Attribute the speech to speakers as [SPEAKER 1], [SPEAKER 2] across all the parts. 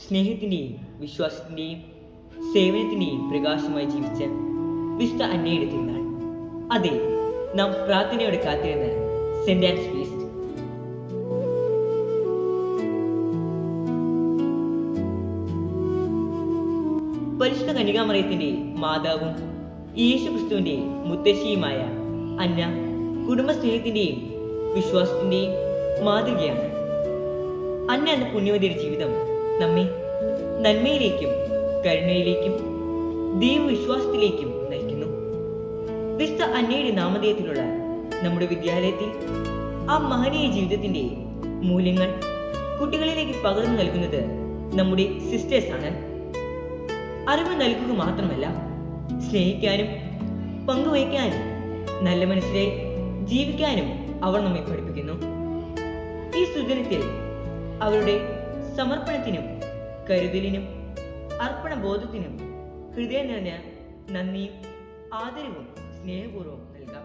[SPEAKER 1] സ്നേഹത്തിൻ്റെയും വിശ്വാസത്തിൻ്റെയും സേവനത്തിൻ്റെയും പ്രകാശമായി ജീവിച്ച വിശുദ്ധ അന്നയുടെ തിരുനാൾ. അതെ, നാം പ്രാർത്ഥനയോടെ കാത്തിരുന്ന സെന്റ് ആൻസ് ഫീസ്റ്റ്. പരിശുദ്ധ കന്യകാമറിയത്തിന്റെ മാതാവും യേശുക്രിസ്തുവിന്റെ മുത്തശ്ശിയുമായ അന്ന കുടുംബസ്നേഹത്തിന്റെയും വിശ്വാസത്തിന്റെയും മാതൃകയാണ്. അന്ന എന്ന പുണ്യവതിയുടെ ജീവിതം നമ്മെ നന്മയിലേക്കും കരുണയിലേക്കും ദൈവവിശ്വാസത്തിലേക്കും നയിക്കുന്നു. വിശുദ്ധ അന്നയുടെ നാമധേയത്തിലുള്ള നമ്മുടെ വിദ്യാലയത്തിൽ ആ മഹനീയ ജീവിതത്തിന്റെ മൂല്യങ്ങൾ കുട്ടികളിലേക്ക് പകർന്നു നൽകുന്നത് നമ്മുടെ സിസ്റ്റേഴ്സ് ആണ്. അറിവ് നൽകുക മാത്രമല്ല, സ്നേഹിക്കാനും പങ്കുവയ്ക്കാനും നല്ല മനസ്സിലായി ജീവിക്കാനും അവർ നമ്മെ പഠിപ്പിക്കുന്നു. ഈ സുദിനത്തിൽ അവരുടെ സമർപ്പണത്തിനും കരുതലിനും അർപ്പണബോധത്തിനും ഹൃദയം നിറഞ്ഞ നന്ദിയും ആദരവും സ്നേഹപൂർവ്വം നൽകാം.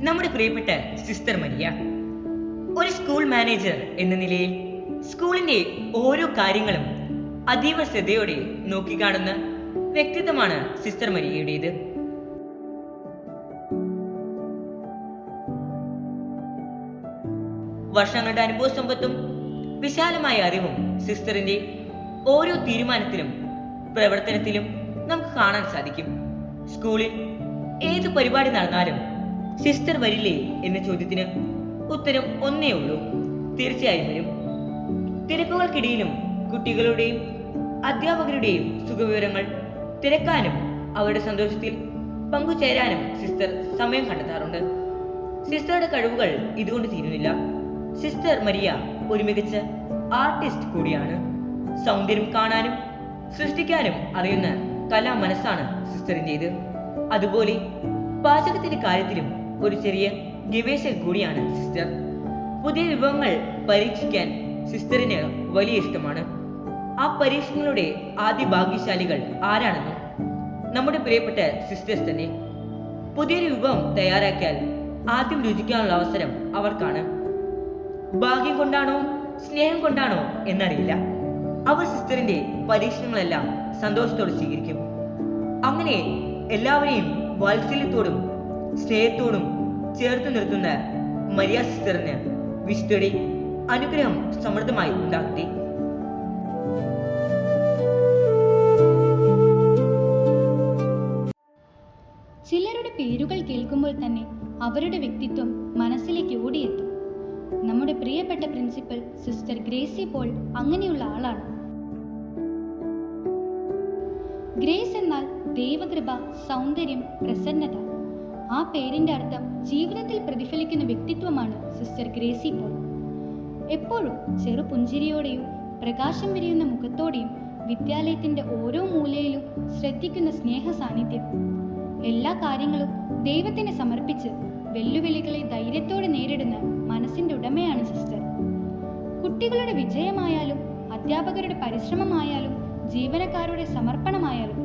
[SPEAKER 1] നമ്മുടെ പ്രിയപ്പെട്ട സിസ്റ്റർ മരിയ ഒരു സ്കൂൾ മാനേജർ എന്ന നിലയിൽ സ്കൂളിന്റെ ഓരോ കാര്യങ്ങളും അതീവ ശ്രദ്ധയോടെ നോക്കിക്കാണുന്ന വ്യക്തിത്വമാണ് സിസ്റ്റർ മരിയയുടേത്. വർഷങ്ങളുടെ അനുഭവ സമ്പത്തും വിശാലമായ അറിവും സിസ്റ്ററിന്റെ ഓരോ തീരുമാനത്തിലും പ്രവർത്തനത്തിലും നമുക്ക് കാണാൻ സാധിക്കും. സ്കൂളിൽ ഏത് പരിപാടി നടന്നാലും സിസ്റ്റർ വരില്ലേ എന്ന ചോദ്യത്തിന് ഉത്തരം ഒന്നേ ഉള്ളൂ: തീർച്ചയായും വരും. തിരക്കുകൾക്കിടയിലും കുട്ടികളുടെയും അധ്യാപകരുടെയും സുഖവിവരങ്ങൾ തിരക്കാനും അവരുടെ സന്തോഷത്തിൽ പങ്കുചേരാനും സിസ്റ്റർ സമയം കണ്ടെത്താറുണ്ട്. സിസ്റ്ററുടെ കഴിവുകൾ ഇതുകൊണ്ട് തീരുന്നില്ല. സിസ്റ്റർ മരിയ ഒരു മികച്ച ആർട്ടിസ്റ്റ് കൂടിയാണ്. സൗന്ദര്യം കാണാനും സൃഷ്ടിക്കാനും അറിയുന്ന കലാ മനസ്സാണ് സിസ്റ്ററിൻ്റെത്. അതുപോലെ പാചകത്തിന്റെ കാര്യത്തിലും ഒരു ചെറിയ ഗവേഷക കൂടിയാണ് സിസ്റ്റർ. പുതിയ വിഭവങ്ങൾ പരീക്ഷിക്കാൻ സിസ്റ്ററിന് വലിയ ഇഷ്ടമാണ്. ആ പരീക്ഷണങ്ങളുടെ ആദ്യ ഭാഗ്യശാലികൾ ആരാണെന്നും നമ്മുടെ പ്രിയപ്പെട്ട സിസ്റ്റേഴ്സ് തന്നെ. പുതിയൊരു വിഭവം തയ്യാറാക്കിയാൽ ആദ്യം രുചിക്കാനുള്ള അവസരം അവർക്കാണ്. ഭാഗ്യം കൊണ്ടാണോ സ്നേഹം കൊണ്ടാണോ എന്നറിയില്ല, അവർ സിസ്റ്ററിന്റെ പരീക്ഷണങ്ങളെല്ലാം സന്തോഷത്തോടെ സ്വീകരിക്കും. അങ്ങനെ എല്ലാവരെയും വാത്സല്യത്തോടും സ്നേഹത്തോടും ചേർത്ത് നിർത്തുന്ന മരിയ സിസ്റ്ററിന് വിശുദ്ധയുടെ അനുഗ്രഹം സമൃദ്ധമായി ഉണ്ടാകട്ടെ.
[SPEAKER 2] ചിലരുടെ പേരുകൾ കേൾക്കുമ്പോൾ തന്നെ അവരുടെ വ്യക്തിത്വം മനസ്സിലേക്ക് ഓടിയെത്തും. നമ്മുടെ പ്രിയപ്പെട്ട പ്രിൻസിപ്പൽ സിസ്റ്റർ ഗ്രേസി പോൾ അങ്ങനെയുള്ള ആളാണ്. ഗ്രേസ് എന്നാൽ ദൈവകൃപ, സൗന്ദര്യം, പ്രസന്നത. ആ പേരിന്റെ അർത്ഥം ജീവിതത്തിൽ പ്രതിഫലിക്കുന്ന വ്യക്തിത്വമാണ് സിസ്റ്റർ ഗ്രേസി പോൾ. എപ്പോഴും ചെറുപുഞ്ചിരിയോടെയും പ്രകാശം വിരിയുന്ന മുഖത്തോടെയും വിദ്യാലയത്തിന്റെ ഓരോ മൂലയിലും ശ്രദ്ധിക്കുന്ന സ്നേഹ സാന്നിധ്യം. എല്ലാ കാര്യങ്ങളും ദൈവത്തിന് സമർപ്പിച്ച് വെല്ലുവിളികളെ ധൈര്യത്തോടെ നേരിടുന്ന മനസ്സിന്റെ ഉടമയാണ് സിസ്റ്റർ. കുട്ടികളുടെ വിജയമായാലും അധ്യാപകരുടെ പരിശ്രമമായാലും ജീവനക്കാരുടെ സമർപ്പണമായാലും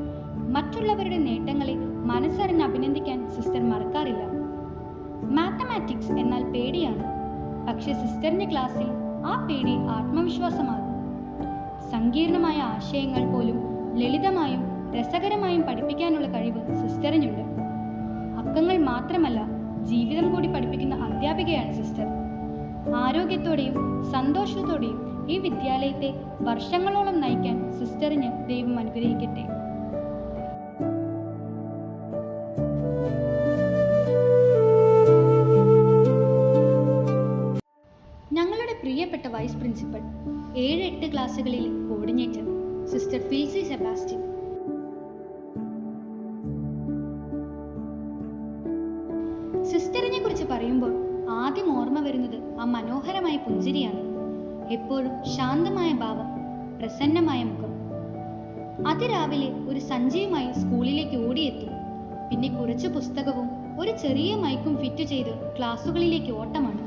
[SPEAKER 2] മറ്റുള്ളവരുടെ നേട്ടങ്ങളെ മനസ്സറിഞ്ഞ് അഭിനന്ദിക്കാൻ സിസ്റ്റർ മറക്കാറില്ല. മാത്തമാറ്റിക്സ് എന്നാൽ പേടിയാണ്, പക്ഷെ സിസ്റ്ററിന്റെ ക്ലാസ്സിൽ ആ പേടി ആത്മവിശ്വാസമാകും. സങ്കീർണമായ ആശയങ്ങൾ പോലും ലളിതമായും രസകരമായും പഠിപ്പിക്കാനുള്ള കഴിവ് സിസ്റ്ററിനുണ്ട്. അക്കങ്ങൾ മാത്രമല്ല, ജീവിതം കൂടി പഠിപ്പിക്കുന്ന അധ്യാപികയാണ് സിസ്റ്റർ. ആരോഗ്യത്തോടെയും സന്തോഷത്തോടെയും ഈ വിദ്യാലയത്തെ വർഷങ്ങളോളം നയിക്കാൻ സിസ്റ്ററിന് ദൈവം അനുഗ്രഹിക്കട്ടെ. ഞങ്ങളുടെ പ്രിയപ്പെട്ട വൈസ് പ്രിൻസിപ്പൽ, 7-8 ക്ലാസ്സുകളിൽ കോർഡിനേറ്റർ സിസ്റ്റർ ഫിൽസി സെബാസ്റ്റ്യൻ. സിസ്റ്ററിനെ കുറിച്ച് പറയുമ്പോൾ ആദ്യം ഓർമ്മ വരുന്നത് ആ മനോഹരമായ പുഞ്ചിരിയാണ്. എപ്പോഴും ശാന്തമായ ഭാവം, പ്രസന്നമായ മുഖം. അതിരാവിലെ ഒരു സഞ്ചിയുമായി സ്കൂളിലേക്ക് ഓടിയെത്തും. പിന്നെ കുറച്ച് പുസ്തകവും ഒരു ചെറിയ മൈക്കും ഫിറ്റ് ചെയ്ത് ക്ലാസ്സുകളിലേക്ക് ഓട്ടമാണ്.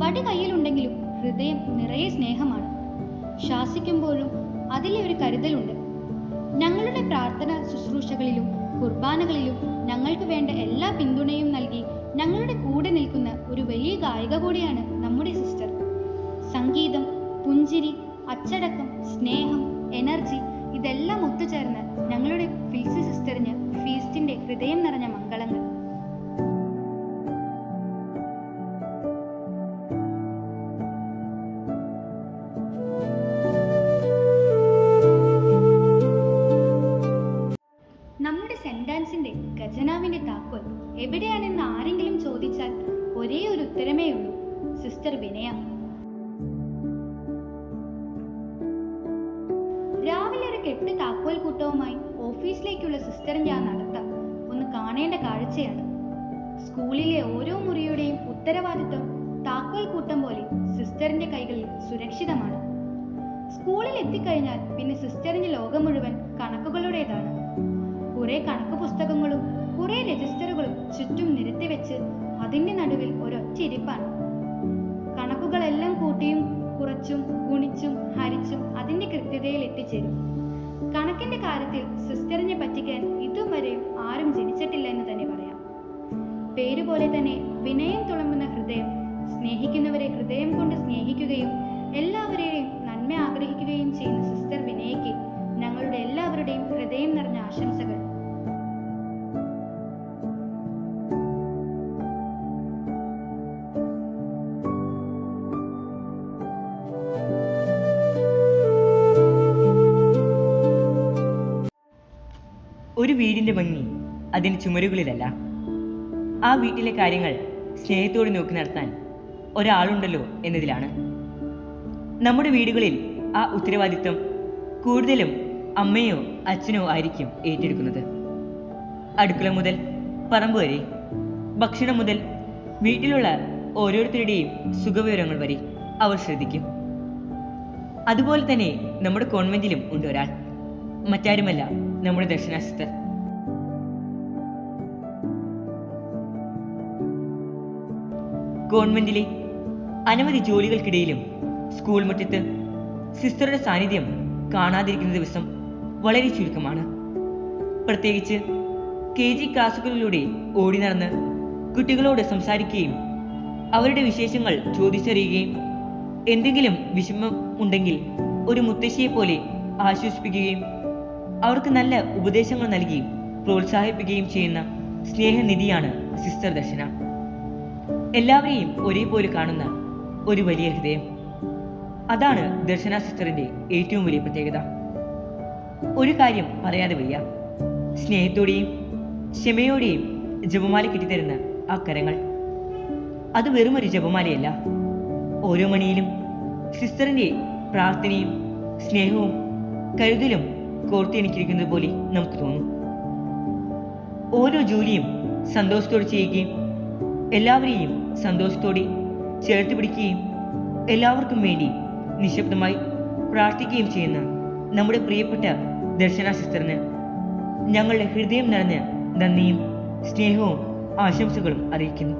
[SPEAKER 2] വടി കയ്യിലുണ്ടെങ്കിലും ഹൃദയം നിറയെ സ്നേഹമാണ്. ശാസിക്കുമ്പോഴും അതിലെ ഒരു കരുതലുണ്ട്. ഞങ്ങളുടെ പ്രാർത്ഥന ശുശ്രൂഷകളിലും കുർബാനകളിലും ഞങ്ങൾക്ക് വേണ്ട എല്ലാ പിന്തുണയും നൽകി ഞങ്ങളുടെ കൂടെ ഗായിക കൂടിയാണ് നമ്മുടെ സിസ്റ്റർ. സംഗീതം, പുഞ്ചിരി, അച്ചടക്കം, സ്നേഹം, എനർജി ഇതെല്ലാം ഒത്തുചേർന്ന് ഞങ്ങളുടെ ഫിൽസി സിസ്റ്ററിന് ഫീസ്റ്റിന്റെ ഹൃദയം നിറഞ്ഞ മംഗളങ്ങൾ. നമ്മുടെ സെന്റ് ആൻസിന്റെ ഖജനാവിന്റെ താക്കോൽ എവിടെയാണെന്ന് ആരെങ്കിലും ചോദിച്ചാൽ ഒരേ ഒരു ഉത്തരമേ ഉള്ളൂ: സിസ്റ്റർ വിനയ. രാവിലെ ഒരു കെട്ട് താക്കോൽ കൂട്ടവുമായി ഓഫീസിലേക്കുള്ള സിസ്റ്ററിന്റെ ആ നടത്തം ഒന്ന് കാണേണ്ട കാഴ്ചയാണ്. സ്കൂളിലെ ഓരോ മുറിയുടെയും ഉത്തരവാദിത്വം താക്കോൽ കൂട്ടം പോലെ സിസ്റ്ററിന്റെ കൈകളിൽ സുരക്ഷിതമാണ്. സ്കൂളിൽ എത്തിക്കഴിഞ്ഞാൽ പിന്നെ സിസ്റ്ററിന്റെ ലോകം മുഴുവൻ കണക്കുകളുടേതാണ്. കുറെ കണക്ക് പുസ്തകങ്ങളും കുറെ രജിസ്റ്ററുകളും ചുറ്റും നിരത്തി വെച്ച് അതിന്റെ നടുവിൽ ഒരൊറ്റ ഇരിപ്പാണ്. കണക്കുകളെല്ലാം കൂട്ടിയും കുറച്ചും ഗുണിച്ചും ഹരിച്ചും അതിന്റെ കൃത്യതയിൽ എത്തിച്ചേരും. കണക്കിന്റെ കാര്യത്തിൽ സിസ്റ്ററിനെ പറ്റിക്കാൻ ഇതുവരെയും ആരും ജനിച്ചിട്ടില്ല എന്ന് തന്നെ പറയാം. പേരുപോലെ തന്നെ വിനയം തുളുമ്പുന്ന ഹൃദയം, സ്നേഹിക്കുന്നവരെ ഹൃദയം കൊണ്ട് സ്നേഹിക്കുകയും എല്ലാവരെയും നന്മ ആഗ്രഹിക്കുകയും ചെയ്യുന്ന സിസ്റ്റർ വിനയയ്ക്ക് ഞങ്ങളുടെ എല്ലാവരുടെയും ഹൃദയം നിറഞ്ഞ ആശംസകൾ.
[SPEAKER 1] ഒരു വീടിന്റെ ഭംഗി അതിന്റെ ചുമരുകളിലല്ല, ആ വീട്ടിലെ കാര്യങ്ങൾ സ്നേഹത്തോടെ നോക്കി നടത്താൻ ഒരാളുണ്ടല്ലോ എന്നതിലാണ്. നമ്മുടെ വീടുകളിൽ ആ ഉത്തരവാദിത്വം കൂടുതലും അമ്മയോ അച്ഛനോ ആയിരിക്കും ഏറ്റെടുക്കുന്നത്. അടുക്കള മുതൽ പറമ്പ് വരെ, ഭക്ഷണം മുതൽ വീട്ടിലുള്ള ഓരോരുത്തരുടെയും സുഖവിവരങ്ങൾ വരെ അവർ ശ്രദ്ധിക്കും. അതുപോലെ തന്നെ നമ്മുടെ കോൺവെന്റിലും ഉണ്ട് ഒരാൾ, മറ്റാരുമല്ല നമ്മുടെ ദർശന സിസ്റ്റർ. കോൺവെന്റിലെ അനവധി ജോലികൾക്കിടയിലും സ്കൂൾ മുറ്റത്ത് സിസ്റ്ററുടെ സാന്നിധ്യം കാണാതിരിക്കുന്ന ദിവസം വളരെ ചുരുക്കമാണ്. പ്രത്യേകിച്ച് KG ക്ലാസുകളിലൂടെ ഓടി നടന്ന് കുട്ടികളോട് സംസാരിക്കുകയും അവരുടെ വിശേഷങ്ങൾ ചോദിച്ചറിയുകയും എന്തെങ്കിലും വിഷമം ഉണ്ടെങ്കിൽ ഒരു മുത്തശ്ശിയെ പോലെ ആശ്വസിപ്പിക്കുകയും അവർക്ക് നല്ല ഉപദേശങ്ങൾ നൽകി പ്രോത്സാഹിപ്പിക്കുകയും ചെയ്യുന്ന സ്നേഹനിധിയാണ് സിസ്റ്റർ ദർശന. എല്ലാവരെയും ഒരേപോലെ കാണുന്ന ഒരു വലിയ ഹൃദയം, അതാണ് ദർശന സിസ്റ്ററിന്റെ ഏറ്റവും വലിയ പ്രത്യേകത. ഒരു കാര്യം പറയാതെ വയ്യ, സ്നേഹത്തോടെയും ക്ഷമയോടെയും ജപമാല കിട്ടിത്തരുന്ന ആ കരങ്ങൾ. അത് വെറുമൊരു ജപമാലയല്ല, ഓരോ മണിയിലും സിസ്റ്ററിന്റെ പ്രാർത്ഥനയും സ്നേഹവും കരുതലും കോർത്തിണക്കിയിരിക്കുന്നത് പോലെ നമുക്ക് തോന്നും. ഓരോ ജോലിയും സന്തോഷത്തോടെ ചെയ്യുകയും എല്ലാവരെയും സന്തോഷത്തോടെ ചേർത്ത് പിടിക്കുകയും എല്ലാവർക്കും വേണ്ടി നിശബ്ദമായി പ്രാർത്ഥിക്കുകയും ചെയ്യുന്ന നമ്മുടെ പ്രിയപ്പെട്ട ദർശന സിസ്റ്ററിന് ഞങ്ങളുടെ ഹൃദയം നിറഞ്ഞ നന്ദിയും സ്നേഹവും ആശംസകളും അറിയിക്കുന്നു.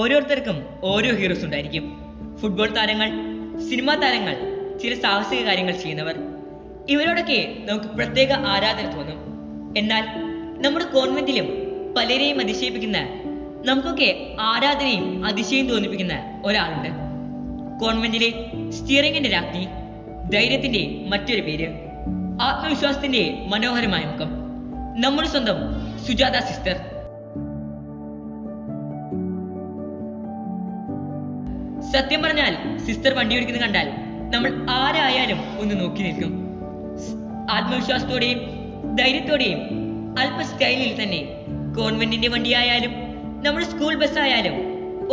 [SPEAKER 1] ഓരോരുത്തർക്കും ഓരോ ഹീറോസ് ഉണ്ടായിരിക്കും. ഫുട്ബോൾ താരങ്ങൾ, സിനിമാ താരങ്ങൾ, ചില സാഹസിക കാര്യങ്ങൾ ചെയ്യുന്നവർ, ഇവരോടൊക്കെ നമുക്ക് പ്രത്യേക ആരാധന തോന്നും. എന്നാൽ നമ്മുടെ കോൺവെന്റിലും പലരെയും അതിശയിപ്പിക്കുന്ന, നമുക്കൊക്കെ ആരാധനയും അതിശയം തോന്നിപ്പിക്കുന്ന ഒരാളുണ്ട്. കോൺവെന്റിലെ സ്റ്റിയറിംഗിന്റെ രാജ്ഞി, ധൈര്യത്തിന്റെ മറ്റൊരു പേര്, ആത്മവിശ്വാസത്തിന്റെ മനോഹരമായ മുഖം, നമ്മുടെ സ്വന്തം സുജാത സിസ്റ്റർ. സത്യം പറഞ്ഞാൽ സിസ്റ്റർ വണ്ടി ഓടിക്കുന്നത് കണ്ടാൽ നമ്മൾ ആരായാലും ഒന്ന് നോക്കി നിൽക്കും. ആത്മവിശ്വാസത്തോടെയും ധൈര്യത്തോടെയും അല്പ സ്റ്റൈലിൽ തന്നെ കോൺവെന്റിന്റെ വണ്ടിയായാലും നമ്മുടെ സ്കൂൾ ബസ്സായാലും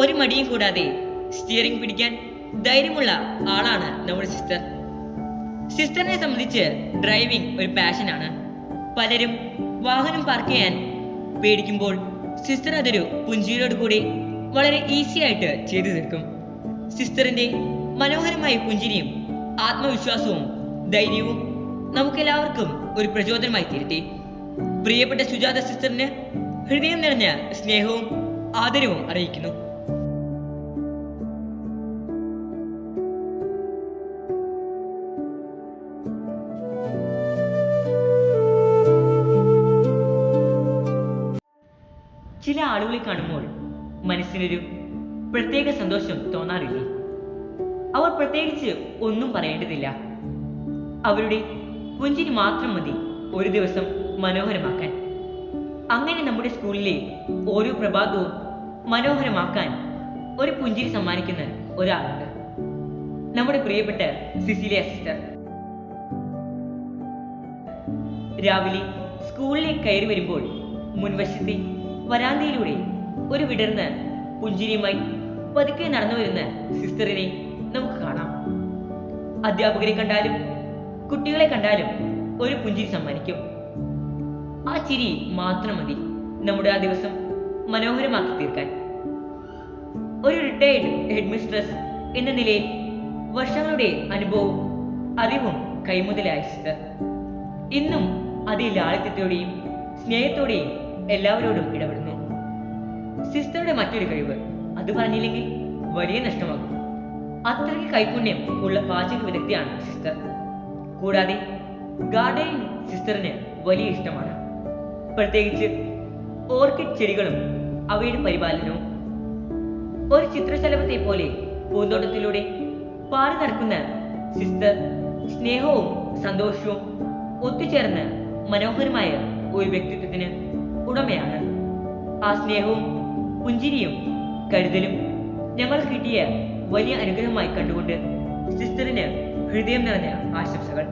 [SPEAKER 1] ഒരു മടിയും കൂടാതെ സ്റ്റിയറിംഗ് പിടിക്കാൻ ധൈര്യമുള്ള ആളാണ് നമ്മുടെ സിസ്റ്റർ. സിസ്റ്ററിനെ സംബന്ധിച്ച് ഡ്രൈവിംഗ് ഒരു പാഷനാണ്. പലരും വാഹനം പാർക്ക് ചെയ്യാൻ പേടിക്കുമ്പോൾ സിസ്റ്റർ അതൊരു പുഞ്ചിരിയോട് കൂടി വളരെ ഈസി ആയിട്ട് ചെയ്തു തീർക്കും. സിസ്റ്ററിന്റെ മനോഹരമായ പുഞ്ചിരിയും ആത്മവിശ്വാസവും ധൈര്യവും നമുക്കെല്ലാവർക്കും ഒരു പ്രചോദനമായി തീരട്ടെ. പ്രിയപ്പെട്ട സുജാത സിസ്റ്ററിന് ഹൃദയം നിറഞ്ഞ സ്നേഹവും ആദരവും അറിയിക്കുന്നു. ആളുകളെ കാണുമ്പോൾ മനസ്സിനൊരു പ്രത്യേക സന്തോഷം തോന്നാറില്ലേ? അവർ പ്രത്യേകിച്ച് ഒന്നും പറയേണ്ടതില്ല. അവരുടെ പുഞ്ചിരി മാത്രം മതി ഒരു ദിവസം മനോഹരമാക്കാൻ. അങ്ങനെ നമ്മുടെ സ്കൂളിലെ ഓരോ പ്രഭാതവും മനോഹരമാക്കാൻ ഒരു പുഞ്ചിരി സമ്മാനിക്കുന്ന ഒരാളുണ്ട്, നമ്മുടെ പ്രിയപ്പെട്ട സിസിലിയ സിസ്റ്റർ. രാവിലെ സ്കൂളിലേക്ക് കയറി വരുമ്പോൾ മുൻവശത്തെ വരാന്തയിലൂടെ ഒരു വിടർന്ന പുഞ്ചിരിയുമായി പതുക്കെ നടന്നു വരുന്ന സിസ്റ്ററിനെ നമുക്ക് കാണാം. അധ്യാപകരെ കണ്ടാലും കുട്ടികളെ കണ്ടാലും ഒരു പുഞ്ചിരി സമ്മാനിക്കും. ആ ചിരി മാത്രം മതി നമ്മുടെ ആ ദിവസം മനോഹരമാക്കി തീർക്കാൻ. ഒരു റിട്ടയർഡ് ഹെഡ് മിസ്ട്രസ് എന്ന നിലയിൽ വർഷങ്ങളുടെ അനുഭവവും അറിവും കൈമുതലായ സിസ്റ്റർ ഇന്നും അതേ ലാളിത്യത്തോടെയും സ്നേഹത്തോടെയും എല്ലാവരോടും ഇടപെടുന്നു. സിസ്റ്ററുടെ മറ്റൊരു കഴിവ് അത് പറഞ്ഞില്ലെങ്കിൽ വലിയ നഷ്ടമാകും. അത്രയ്ക്ക് കൈപുണ്യം ഉള്ള പാചക വിദഗ്ധയാണ് സിസ്റ്റർ. കൂടാതെ ഗാർഡനിങ് സിസ്റ്ററിന് വലിയ ഇഷ്ടമാണ്. പ്രത്യേകിച്ച് ഓർക്കിഡ് ചെടികളും അവയുടെ പരിപാലനവും. ഒരു ചിത്രശലഭത്തെ പോലെ പൂന്തോട്ടത്തിലൂടെ പാറി നടക്കുന്ന സിസ്റ്റർ സ്നേഹവും സന്തോഷവും ഒത്തുചേർന്ന് മനോഹരമായ ഒരു വ്യക്തിത്വത്തിന് ഉടമയാണ്. ആ സ്നേഹവും പുഞ്ചിരിയും കരുതലും ഞങ്ങൾ കിട്ടിയ വലിയ അനുഗ്രഹമായി കണ്ടുകൊണ്ട് സിസ്റ്ററിന് ഹൃദയം നിറഞ്ഞ ആശംസകൾ.